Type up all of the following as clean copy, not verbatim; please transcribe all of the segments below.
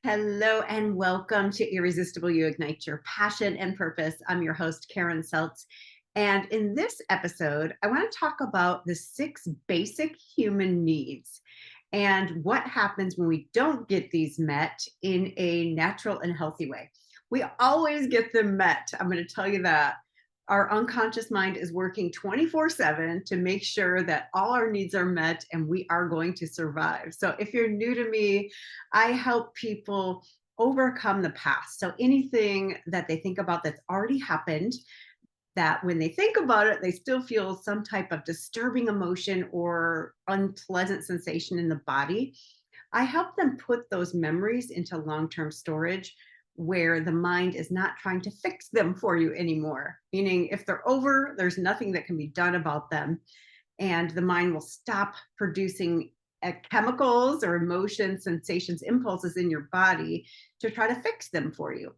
Hello and welcome to Irresistible. You Ignite Your Passion and Purpose. I'm your host, Karen Seltz. And in this episode, I want to talk about the 6 basic human needs and what happens when we don't get these met in a natural and healthy way. We always get them met. I'm going to tell you that. Our unconscious mind is working 24/7 to make sure that all our needs are met and we are going to survive. So if you're new to me, I help people overcome the past. So anything that they think about that's already happened, that when they think about it, they still feel some type of disturbing emotion or unpleasant sensation in the body. I help them put those memories into long term storage where the mind is not trying to fix them for you anymore. Meaning, if they're over, there's nothing that can be done about them. And the mind will stop producing chemicals or emotions, sensations, impulses in your body to try to fix them for you.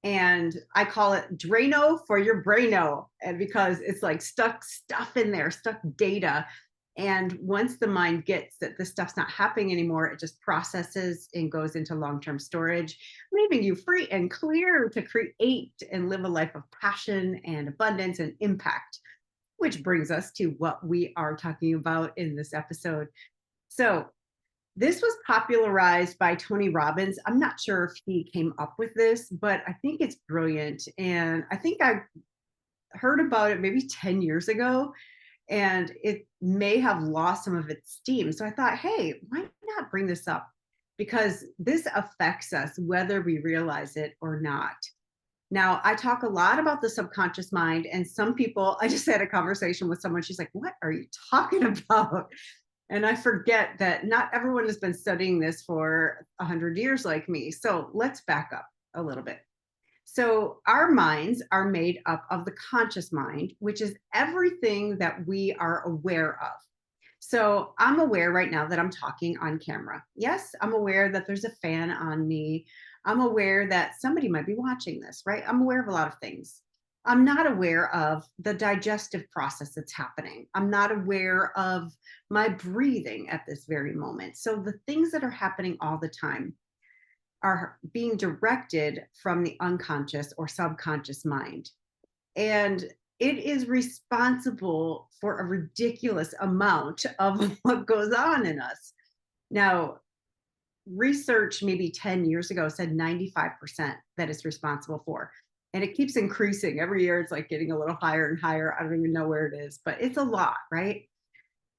And I call it Drano for your braino. And because it's like stuck stuff in there, stuck data. And once the mind gets that this stuff's not happening anymore, it just processes and goes into long term storage, leaving you free and clear to create and live a life of passion and abundance and impact, which brings us to what we are talking about in this episode. So, this was popularized by Tony Robbins. I'm not sure if he came up with this, but I think it's brilliant. And I think I heard about it maybe 10 years ago, and it may have lost some of its steam. So I thought, hey, why not bring this up? Because this affects us whether we realize it or not. Now, I talk a lot about the subconscious mind, and some people, I just had a conversation with someone. She's like, what are you talking about? And I forget that not everyone has been studying this for 100 years like me. So let's back up a little bit. So, our minds are made up of the conscious mind, which is everything that we are aware of. So, I'm aware right now that I'm talking on camera. Yes, I'm aware that there's a fan on me. I'm aware that somebody might be watching this, right? I'm aware of a lot of things. I'm not aware of the digestive process that's happening. I'm not aware of my breathing at this very moment. So, the things that are happening all the time are being directed from the unconscious or subconscious mind. And it is responsible for a ridiculous amount of what goes on in us. Now, research maybe 10 years ago said 95% that it's responsible for. And it keeps increasing every year. It's like getting a little higher and higher. I don't even know where it is, but it's a lot, right?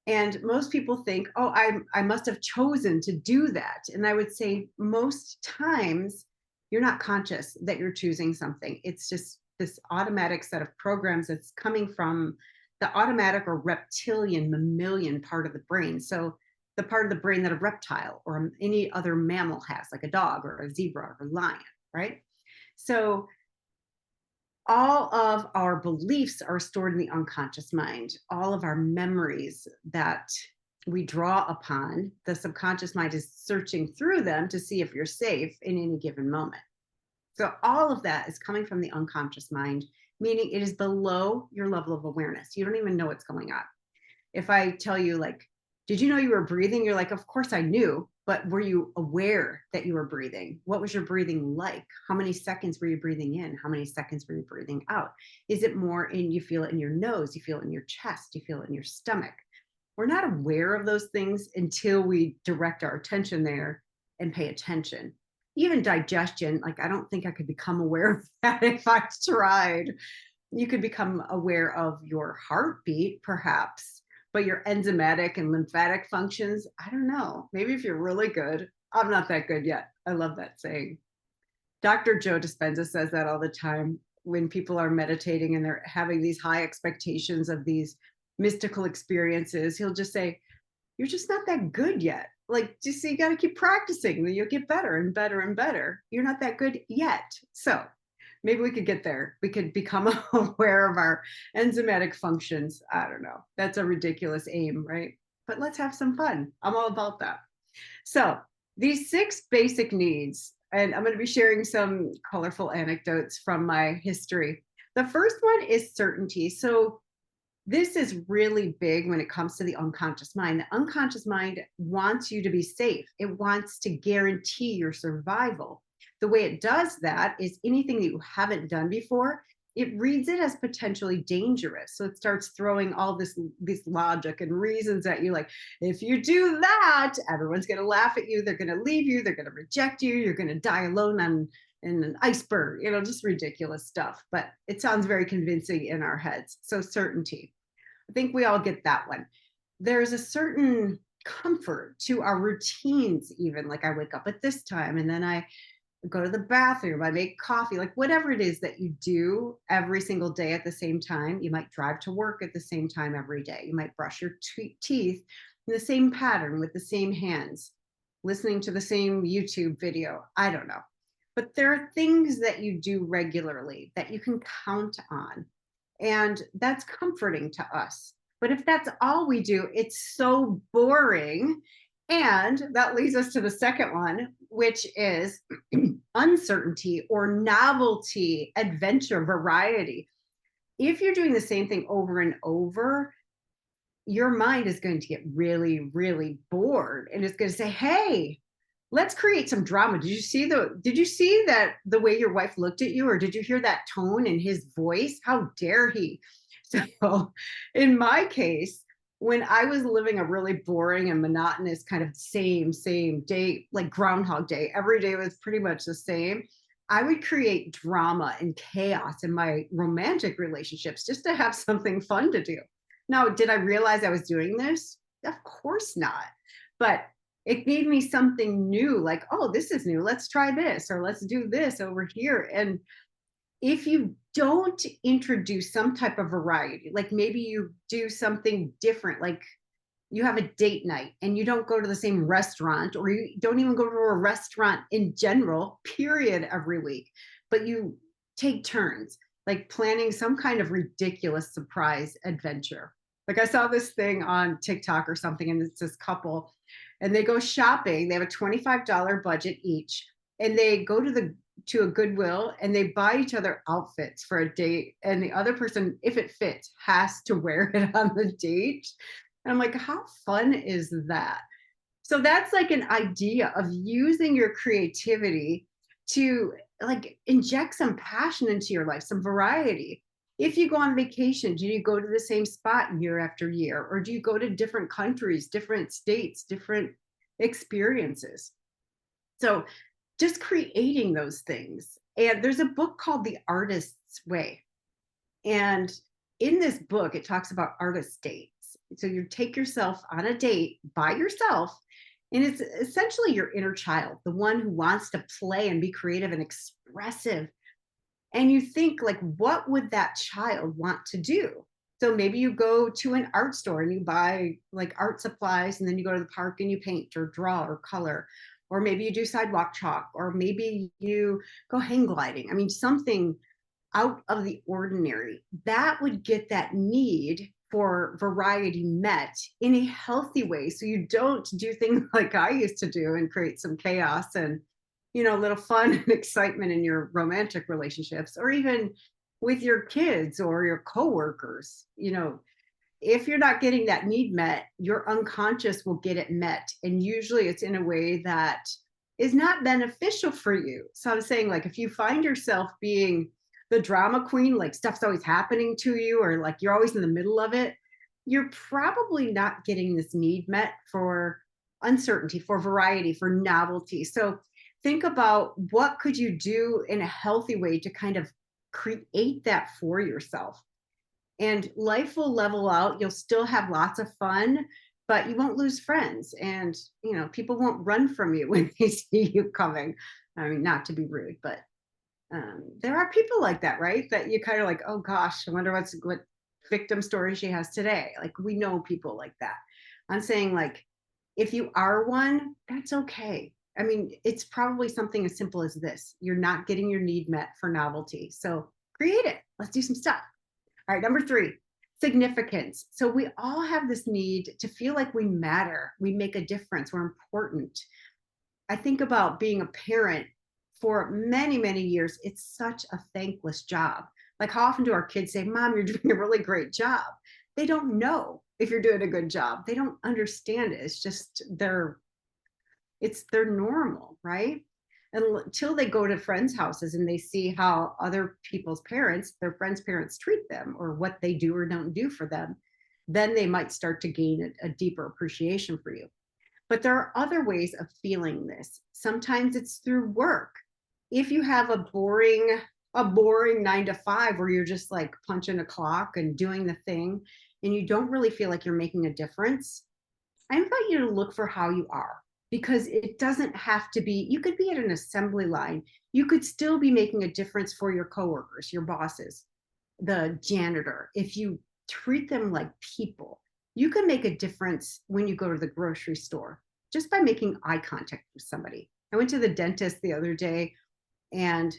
And most people think, oh, I must have chosen to do that. And I would say most times you're not conscious that you're choosing something. It's just this automatic set of programs that's coming from the automatic or reptilian mammalian part of the brain. So the part of the brain that a reptile or any other mammal has, like a dog or a zebra or a lion, right? So all of our beliefs are stored in the unconscious mind. All of our memories that we draw upon, the subconscious mind is searching through them to see if you're safe in any given moment. So, all of that is coming from the unconscious mind, meaning it is below your level of awareness. You don't even know what's going on. If I tell you, like, did you know you were breathing? You're like, of course I knew, but were you aware that you were breathing? What was your breathing like? How many seconds were you breathing in? How many seconds were you breathing out? Is it more in, you feel it in your nose, you feel it in your chest, you feel it in your stomach? We're not aware of those things until we direct our attention there and pay attention. Even digestion, like, I don't think I could become aware of that if I tried. You could become aware of your heartbeat, perhaps, but your enzymatic and lymphatic functions, I don't know. Maybe if you're really good. I'm not that good yet. I love that saying. Dr. Joe Dispenza says that all the time when people are meditating and they're having these high expectations of these mystical experiences. He'll just say, you're just not that good yet. Like, just you got to keep practicing. You'll get better and better and better. You're not that good yet. So maybe we could get there. We could become aware of our enzymatic functions. I don't know. That's a ridiculous aim, right? But let's have some fun. I'm all about that. So these 6 basic needs, and I'm going to be sharing some colorful anecdotes from my history. The first one is certainty. So This is really big when it comes to the unconscious mind. The unconscious mind wants you to be safe. It wants to guarantee your survival. The way it does that is anything that you haven't done before, it reads it as potentially dangerous. So it starts throwing all this logic and reasons at you, like, if you do that, everyone's going to laugh at you. They're going to leave you. They're going to reject you. You're going to die alone on in an iceberg, just ridiculous stuff. But it sounds very convincing in our heads. So certainty. I think we all get that one. There's a certain comfort to our routines, even like I wake up at this time and then I go to the bathroom, I make coffee, like whatever it is that you do every single day at the same time. You might drive to work at the same time every day. You might brush your teeth in the same pattern with the same hands, listening to the same YouTube video. I don't know. But there are things that you do regularly that you can count on. And that's comforting to us. But if that's all we do, it's so boring. And that leads us to the second one, which is uncertainty or novelty, adventure, variety. If you're doing the same thing over and over, your mind is going to get really, really bored and it's going to say, hey, let's create some drama. Did you see that the way your wife looked at you, or did you hear that tone in his voice? How dare he? So in my case, when I was living a really boring and monotonous kind of same day, like Groundhog Day, every day was pretty much the same. I would create drama and chaos in my romantic relationships just to have something fun to do. Now, did I realize I was doing this? Of course not. But it gave me something new, like, oh, this is new. Let's try this, or let's do this over here. And if you don't introduce some type of variety, like maybe you do something different, like you have a date night and you don't go to the same restaurant, or you don't even go to a restaurant in general, period, every week, but you take turns, like planning some kind of ridiculous surprise adventure. Like I saw this thing on TikTok or something, and it's this couple and they go shopping. They have a $25 budget each, and they go to a Goodwill and they buy each other outfits for a date. And the other person, if it fits, has to wear it on the date. And I'm like, how fun is that? So that's like an idea of using your creativity to like inject some passion into your life, some variety. If you go on vacation, do you go to the same spot year after year? Or do you go to different countries, different states, different experiences? So just creating those things. And there's a book called The Artist's Way. And in this book, it talks about artist dates. So you take yourself on a date by yourself, and it's essentially your inner child, the one who wants to play and be creative and expressive. And you think, like, what would that child want to do? So maybe you go to an art store and you buy like art supplies, and then you go to the park and you paint or draw or color. Or maybe you do sidewalk chalk, or maybe you go hang gliding. I mean, something out of the ordinary that would get that need for variety met in a healthy way. So you don't do things like I used to do and create some chaos and, a little fun and excitement in your romantic relationships, or even with your kids or your coworkers. If you're not getting that need met, your unconscious will get it met. And usually it's in a way that is not beneficial for you. So I'm saying, like, if you find yourself being the drama queen, like stuff's always happening to you, or like you're always in the middle of it, you're probably not getting this need met for uncertainty, for variety, for novelty. So think about what could you do in a healthy way to kind of create that for yourself. And life will level out. You'll still have lots of fun, but you won't lose friends. And, people won't run from you when they see you coming. I mean, not to be rude, but there are people like that, right? That you kind of like, oh gosh, I wonder what victim story she has today. Like, we know people like that. I'm saying, like, if you are one, that's okay. I mean, it's probably something as simple as this. You're not getting your need met for novelty. So create it. Let's do some stuff. All right, number 3, significance. So we all have this need to feel like we matter, we make a difference, we're important. I think about being a parent for many, many years. It's such a thankless job. Like, how often do our kids say, Mom, you're doing a really great job? they don't know if you're doing a good job. They don't understand it. It's just their normal, right? Until they go to friends' houses and they see how other people's parents, their friends' parents treat them or what they do or don't do for them, then they might start to gain a deeper appreciation for you. But there are other ways of feeling this. Sometimes it's through work. If you have a boring 9 to 5 where you're just like punching a clock and doing the thing and you don't really feel like you're making a difference, I invite you to look for how you are, because it doesn't have to be, you could be at an assembly line. You could still be making a difference for your coworkers, your bosses, the janitor. If you treat them like people, you can make a difference when you go to the grocery store just by making eye contact with somebody. I went to the dentist the other day and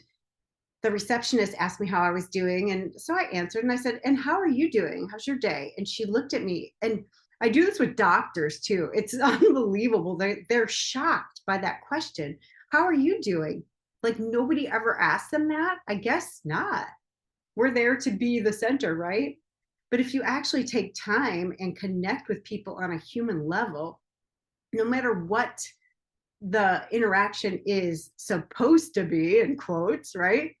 the receptionist asked me how I was doing. And so I answered and I said, "And how are you doing? How's your day?" And she looked at me, and I do this with doctors too. It's unbelievable. They're shocked by that question. How are you doing? Like nobody ever asked them that. I guess not. We're there to be the center, right? But if you actually take time and connect with people on a human level, no matter what the interaction is supposed to be, in quotes, right?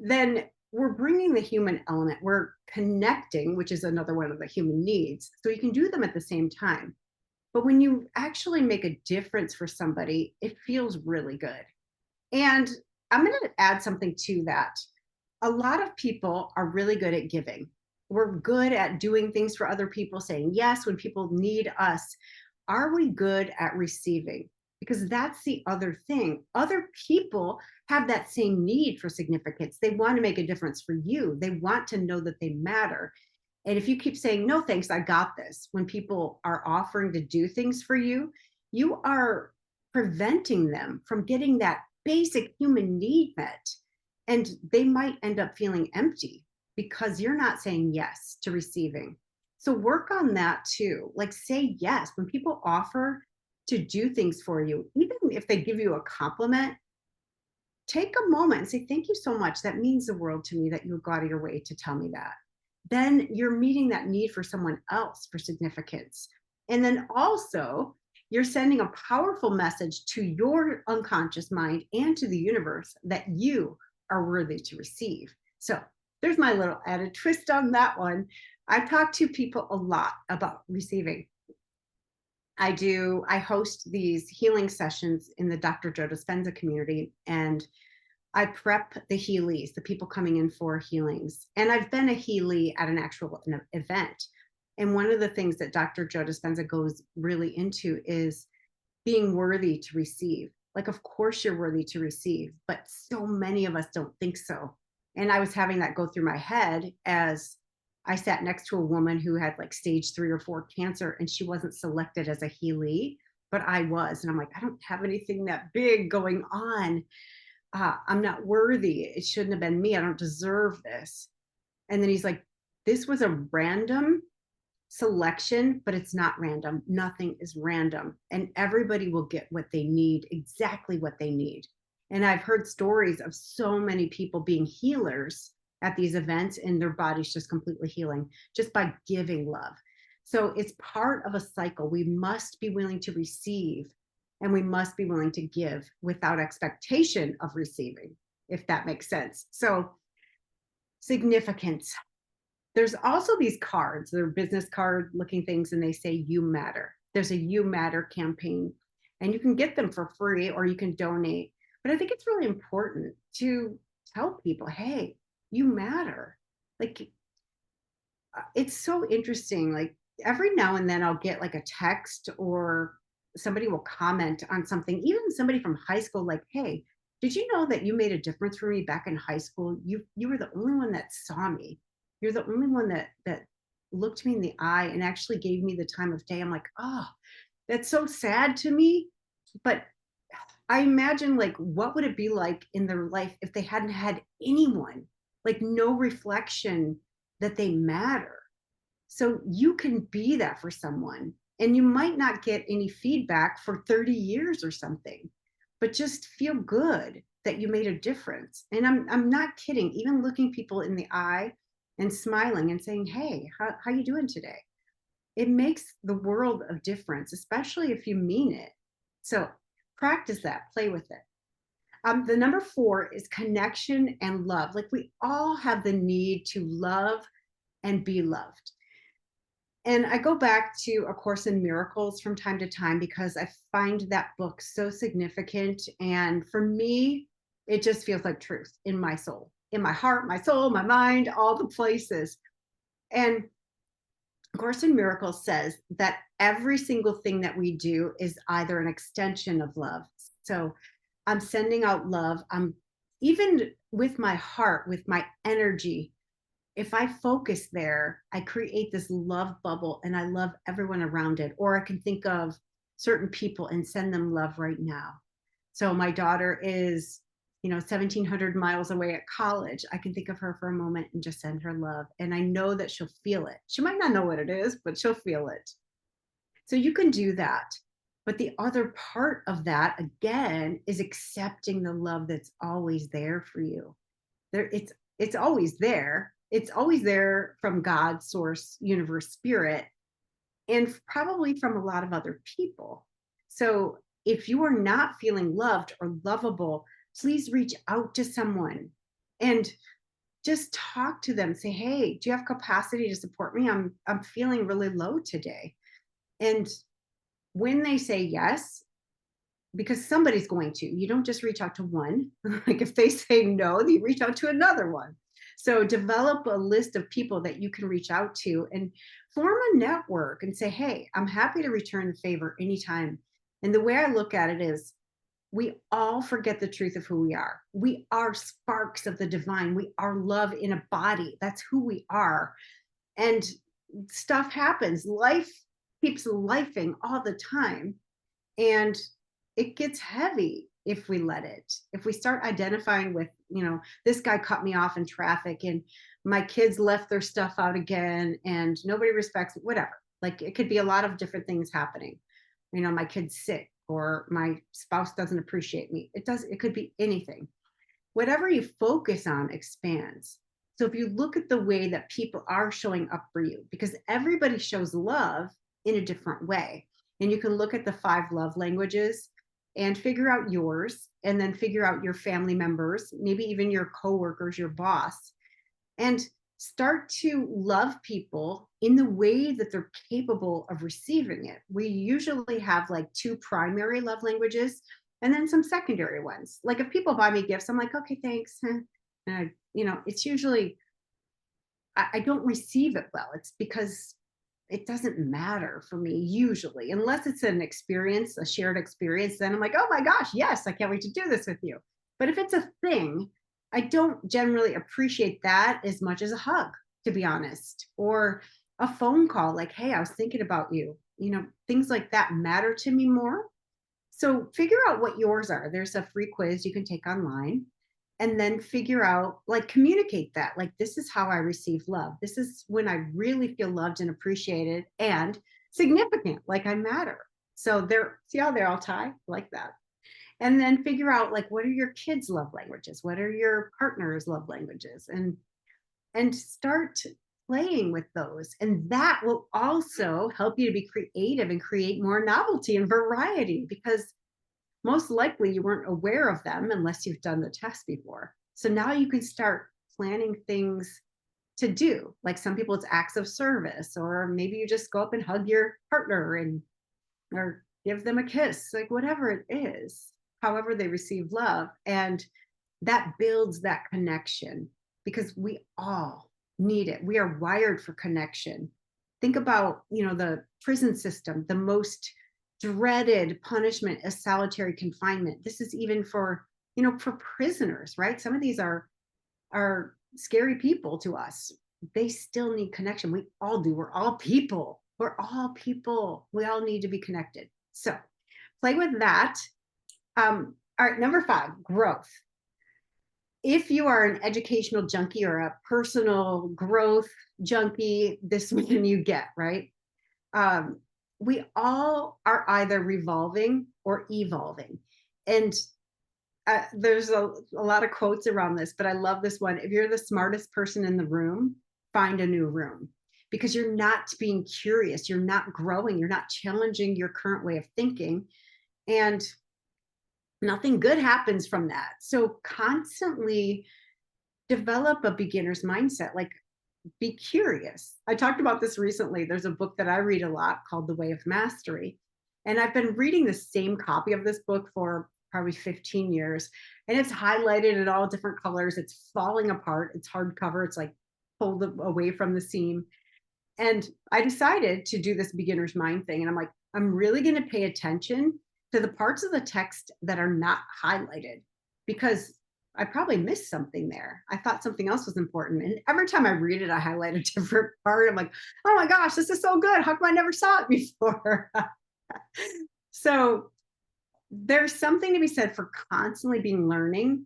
Then we're bringing the human element. We're connecting, which is another one of the human needs. So you can do them at the same time. But when you actually make a difference for somebody, it feels really good. And I'm going to add something to that. A lot of people are really good at giving. We're good at doing things for other people, saying yes when people need us. Are we good at receiving? Because that's the other thing. Other people have that same need for significance. They want to make a difference for you. They want to know that they matter. And if you keep saying, "No, thanks, I got this," when people are offering to do things for you, you are preventing them from getting that basic human need met. And they might end up feeling empty because you're not saying yes to receiving. So work on that too. Like say yes when people offer to do things for you, even if they give you a compliment. Take a moment and say, "Thank you so much. That means the world to me that you go out of your way to tell me that." Then you're meeting that need for someone else for significance. And then also, you're sending a powerful message to your unconscious mind and to the universe that you are worthy to receive. So there's my little added twist on that one. I talk to people a lot about receiving. I host these healing sessions in the Dr. Joe Dispenza community, and I prep the healies, the people coming in for healings. And I've been a healie at an actual event. And one of the things that Dr. Joe Dispenza goes really into is being worthy to receive. Like, of course, you're worthy to receive, but so many of us don't think so. And I was having that go through my head as I sat next to a woman who had like stage 3 or 4 cancer, and she wasn't selected as a healie, but I was. And I'm like, I don't have anything that big going on. I'm not worthy. It shouldn't have been me. I don't deserve this. And then he's like, this was a random selection, but it's not random. Nothing is random. And everybody will get what they need, exactly what they need. And I've heard stories of so many people being healers at these events and their body's just completely healing just by giving love. So it's part of a cycle. We must be willing to receive and we must be willing to give without expectation of receiving, if that makes sense. So significance. There's also these cards, they're business card looking things, and they say "You Matter." There's a "You Matter" campaign, and you can get them for free or you can donate. But I think it's really important to tell people, hey, you matter. Like, it's so interesting. Like, every now and then I'll get like a text or somebody will comment on something, even somebody from high school, like, "Hey, did you know that you made a difference for me back in high school? You were the only one that saw me. You're the only one that looked me in the eye and actually gave me the time of day." I'm like, oh, that's so sad to me. But I imagine, like, what would it be like in their life if they hadn't had anyone, like no reflection that they matter. So you can be that for someone, and you might not get any feedback for 30 years or something, but just feel good that you made a difference. And I'm not kidding. Even looking people in the eye and smiling and saying, hey, how you doing today? It makes the world of difference, especially if you mean it. So practice that, play with it. The number 4 is connection and love. Like we all have the need to love and be loved. And I go back to A Course in Miracles from time to time because I find that book so significant. And for me, it just feels like truth in my soul, in my heart, my soul, my mind, all the places. And A Course in Miracles says that every single thing that we do is either an extension of love. So I'm sending out love. I'm even with my heart, with my energy. If I focus there, I create this love bubble and I love everyone around it. Or I can think of certain people and send them love right now. So my daughter is, 1,700 miles away at college. I can think of her for a moment and just send her love. And I know that she'll feel it. She might not know what it is, but she'll feel it. So you can do that. But the other part of that, again, is accepting the love that's always there for you. It's always there. It's always there from God, source, universe, spirit, and probably from a lot of other people. So if you are not feeling loved or lovable, please reach out to someone and just talk to them. Say, hey, do you have capacity to support me? I'm feeling really low today. And when they say yes, because somebody's going to, you don't just reach out to one. Like if they say no, you reach out to another one. So develop a list of people that you can reach out to and form a network and say, hey, I'm happy to return the favor anytime. And the way I look at it is we all forget the truth of who we are. We are sparks of the divine. We are love in a body. That's who we are. And stuff happens. Life keeps lifing all the time. And it gets heavy if we let it. If we start identifying with, this guy cut me off in traffic and my kids left their stuff out again and nobody respects it, whatever. Like it could be a lot of different things happening. My kid's sick or my spouse doesn't appreciate me. It could be anything. Whatever you focus on expands. So if you look at the way that people are showing up for you, because everybody shows love in a different way. And you can look at the 5 love languages and figure out yours, and then figure out your family members, maybe even your coworkers, your boss, and start to love people in the way that they're capable of receiving it. We usually have like 2 primary love languages and then some secondary ones. Like if people buy me gifts, I'm like, okay, thanks. And it's usually, I don't receive it well. It's because it doesn't matter for me usually, unless it's an experience, a shared experience. Then I'm like, oh my gosh, yes, I can't wait to do this with you. But if it's a thing, I don't generally appreciate that as much as a hug, to be honest, or a phone call like, hey, I was thinking about you. Things like that matter to me more. So figure out what yours are. There's a free quiz you can take online and then figure out, like, communicate that. Like, this is how I receive love. This is when I really feel loved and appreciated and significant, like I matter. So see how they're all tied like that. And then figure out, like, what are your kids' love languages? What are your partner's love languages? And start playing with those. And that will also help you to be creative and create more novelty and variety, because most likely you weren't aware of them unless you've done the test before. So now you can start planning things to do. Like some people, it's acts of service, or maybe you just go up and hug your partner or give them a kiss, like whatever it is, however they receive love. And that builds that connection, because we all need it. We are wired for connection. Think about, the prison system. The most dreaded punishment is solitary confinement. This is even for prisoners, right? Some of these are scary people to us. They still need connection. We all do. We're all people. We're all people. We all need to be connected. So play with that. All right, number 5, growth. If you are an educational junkie or a personal growth junkie, this one you get, right? We all are either revolving or evolving. And there's a lot of quotes around this, but I love this one. If you're the smartest person in the room, find a new room because you're not being curious, you're not growing, you're not challenging your current way of thinking. And nothing good happens from that. So constantly develop a beginner's mindset. Like, be curious. I talked about this recently. There's a book that I read a lot called The Way of Mastery. And I've been reading the same copy of this book for probably 15 years. And it's highlighted in all different colors. It's falling apart. It's hardcover. It's like pulled away from the seam. And I decided to do this beginner's mind thing. And I'm like, I'm really going to pay attention to the parts of the text that are not highlighted because I probably missed something there. I thought something else was important. And every time I read it, I highlight a different part. I'm like, oh my gosh, this is so good. How come I never saw it before? So there's something to be said for constantly being learning.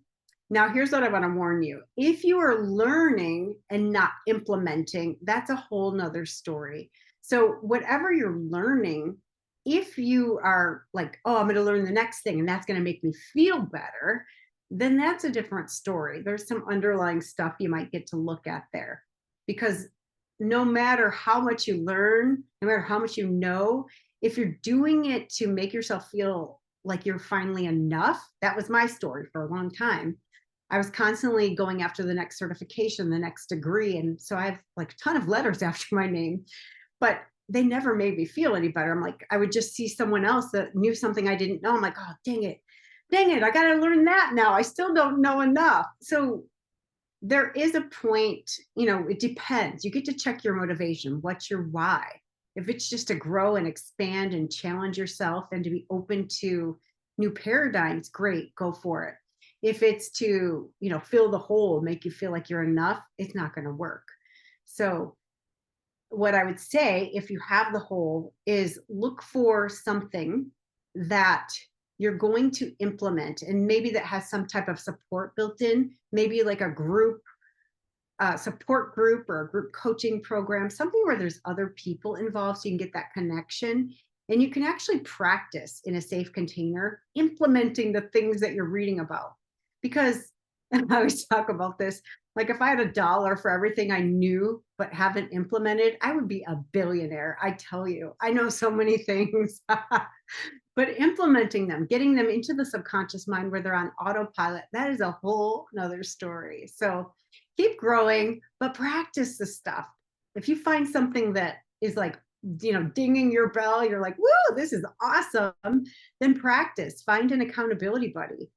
Now, here's what I want to warn you. If you are learning and not implementing, that's a whole nother story. So whatever you're learning, if you are like, oh, I'm going to learn the next thing and that's going to make me feel better, then that's a different story. There's some underlying stuff you might get to look at there. Because no matter how much you learn, no matter how much you know, if you're doing it to make yourself feel like you're finally enough, that was my story for a long time. I was constantly going after the next certification, the next degree. And so I have like a ton of letters after my name, but they never made me feel any better. I'm like, I would just see someone else that knew something I didn't know. I'm like, oh, dang it, I got to learn that now. I still don't know enough. So there is a point, it depends. You get to check your motivation. What's your why? If it's just to grow and expand and challenge yourself and to be open to new paradigms, great, go for it. If it's to, fill the hole, make you feel like you're enough, it's not going to work. So what I would say, if you have the hole, is look for something that you're going to implement, and maybe that has some type of support built in, maybe like a group support group or a group coaching program, something where there's other people involved so you can get that connection. And you can actually practice in a safe container implementing the things that you're reading about. Because I always talk about this, like if I had $1 for everything I knew but haven't implemented, I would be a billionaire. I tell you, I know so many things. But implementing them, getting them into the subconscious mind where they're on autopilot, that is a whole nother story. So keep growing, but practice the stuff. If you find something that is like, dinging your bell, you're like, woo, this is awesome, then practice. Find an accountability buddy.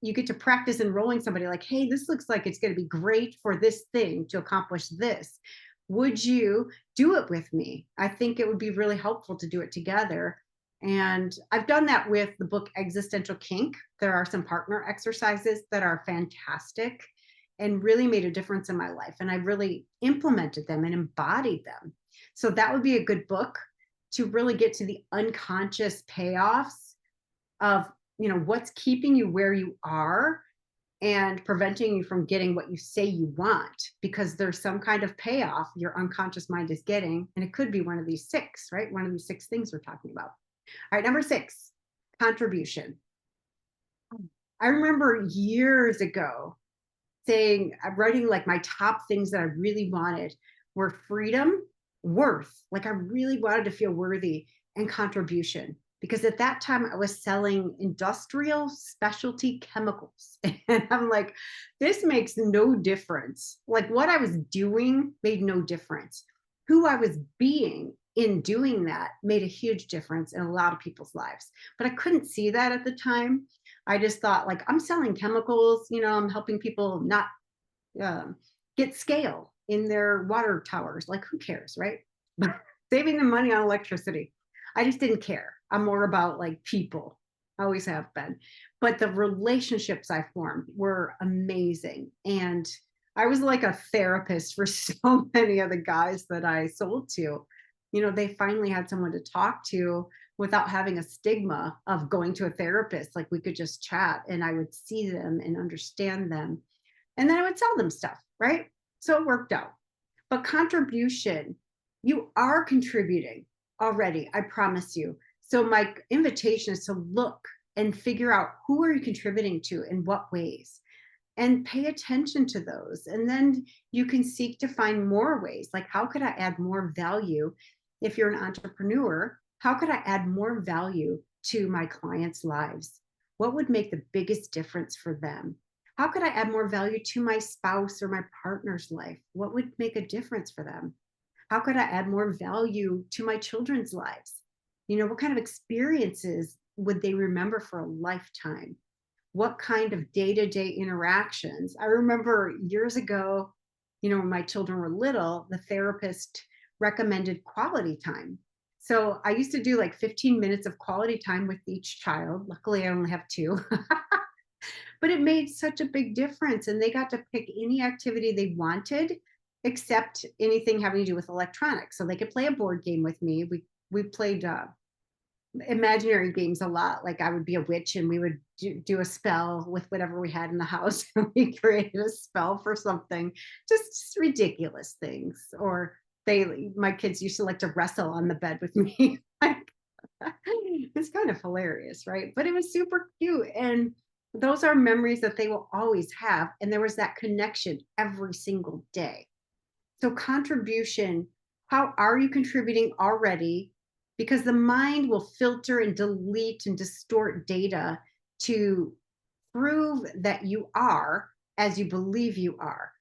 You get to practice enrolling somebody like, hey, this looks like it's going to be great for this thing to accomplish this. Would you do it with me? I think it would be really helpful to do it together. And I've done that with the book Existential Kink. There are some partner exercises that are fantastic and really made a difference in my life. And I really implemented them and embodied them. So that would be a good book to really get to the unconscious payoffs of, what's keeping you where you are and preventing you from getting what you say you want, because there's some kind of payoff your unconscious mind is getting. And it could be one of these 6, right? One of these 6 things we're talking about. All right, number 6, contribution. I remember years ago writing like my top things that I really wanted were freedom, worth, like I really wanted to feel worthy, and contribution. Because at that time I was selling industrial specialty chemicals. And I'm like, this makes no difference. Like what I was doing made no difference. Who I was being in doing that made a huge difference in a lot of people's lives. But I couldn't see that at the time. I just thought like, I'm selling chemicals, I'm helping people not get scale in their water towers. Like who cares, right? But saving them money on electricity. I just didn't care. I'm more about like people. I always have been. But the relationships I formed were amazing. And I was like a therapist for so many of the guys that I sold to. They finally had someone to talk to without having a stigma of going to a therapist. Like we could just chat and I would see them and understand them. And then I would sell them stuff, right? So it worked out. But contribution, you are contributing already, I promise you. So my invitation is to look and figure out, who are you contributing to in what ways? and pay attention to those. And then you can seek to find more ways. Like, how could I add more value? If you're an entrepreneur, how could I add more value to my clients' lives? What would make the biggest difference for them? How could I add more value to my spouse or my partner's life? What would make a difference for them? How could I add more value to my children's lives? What kind of experiences would they remember for a lifetime? What kind of day-to-day interactions? I remember years ago, when my children were little, the therapist recommended quality time. So I used to do like 15 minutes of quality time with each child. Luckily, I only have two, but it made such a big difference. And they got to pick any activity they wanted, except anything having to do with electronics. So they could play a board game with me. We played imaginary games a lot. Like, I would be a witch and we would do a spell with whatever we had in the house. We created a spell for something, just ridiculous things. Or my kids used to like to wrestle on the bed with me. Like, it's kind of hilarious, right? But it was super cute. And those are memories that they will always have. And there was that connection every single day. So, contribution, how are you contributing already? Because the mind will filter and delete and distort data to prove that you are as you believe you are.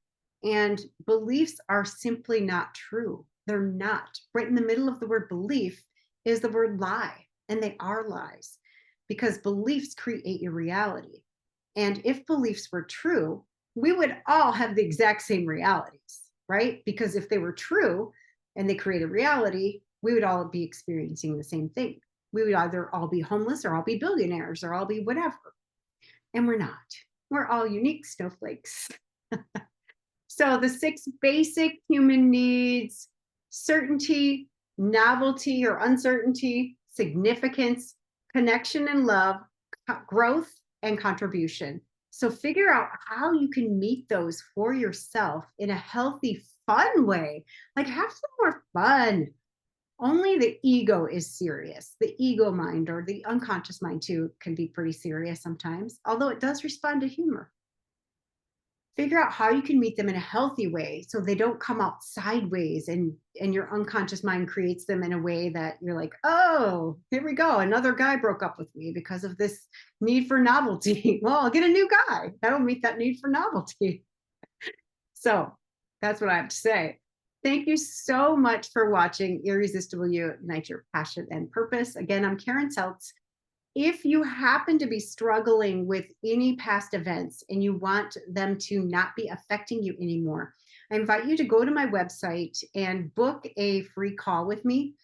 And beliefs are simply not true. They're not. Right in the middle of the word belief is the word lie, and they are lies, because beliefs create your reality. And if beliefs were true, we would all have the exact same realities, right? Because if they were true and they create a reality, we would all be experiencing the same thing. We would either all be homeless or all be billionaires or all be whatever. And we're not. We're all unique snowflakes. So the 6 basic human needs: certainty, novelty or uncertainty, significance, connection and love, growth, and contribution. So figure out how you can meet those for yourself in a healthy, fun way. Like, have some more fun. Only the ego is serious. The ego mind, or the unconscious mind too, can be pretty serious sometimes, although it does respond to humor. Figure out how you can meet them in a healthy way so they don't come out sideways, and your unconscious mind creates them in a way that you're like, oh, here we go. Another guy broke up with me because of this need for novelty. Well, I'll get a new guy. That'll meet that need for novelty. So that's what I have to say. Thank you so much for watching Irresistible You Ignite Your Passion and Purpose. Again, I'm Karen Seltz. If you happen to be struggling with any past events and you want them to not be affecting you anymore, I invite you to go to my website and book a free call with me.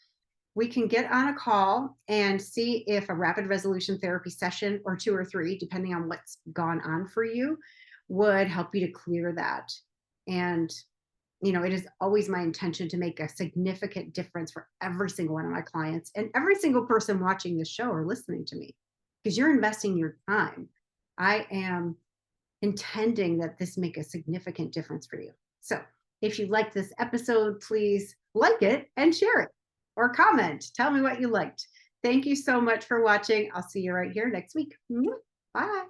We can get on a call and see if a rapid resolution therapy session, or 2 or 3, depending on what's gone on for you, would help you to clear that. And it is always my intention to make a significant difference for every single one of my clients and every single person watching this show or listening to me, because you're investing your time. I am intending that this make a significant difference for you. So if you like this episode, please like it and share it, or comment. Tell me what you liked. Thank you so much for watching. I'll see you right here next week. Bye.